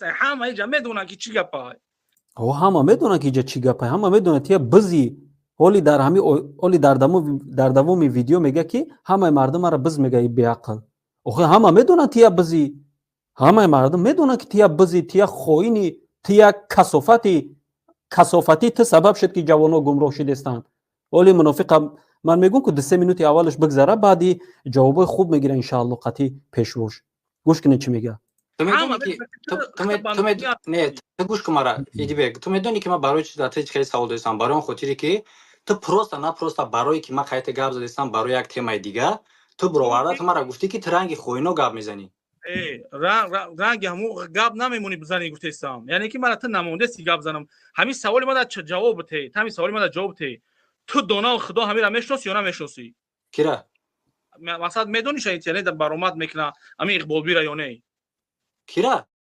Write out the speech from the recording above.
همه اینجا میدونن که چی گپه. او همه میدونن که اینجا چی گپه، همه میدونن تیا بزی. اولی در دومی ویدیو میگه که همه مردم را بز میگه بی عقل. اوخه همه میدونن تیا بزی، همه مردم میدونن که تیا بزی، تیا خوینی، تیا کسافتی ته سبب شد که جوانا گمراه شدستند. ولی منافق من میگم که 2 مینوت اولش بگذره بعدی جواب خوب میگیره ان شاء الله قطعی پیش روش. گوش کنید چی میگه. تو میدونی که تو گوش کن مرا ایدی بگ. تو میدونی که من برای چی داده چیکار سوال داشتم برای اون خاطری که تو پروستا برای که من خیلی گپ زدم برای یک تم دیگه تو برآورده تو مرا گفتی که ترنگ خوینو گپ میزنی. رنگ همو گپ نمیمونی بزنی گفتم. یعنی که من تا نمونده سی گپ زنم. همین سوال ما چه جواب بده؟ همین سوال ما جواب بده. تو دونا خدا همین را میشناسی یا نمیشناسی؟ کیرا؟ مثلا میدونی شاید یعنی در برآمد میکنه همین اقبال بیرا یا نه؟ کیرا؟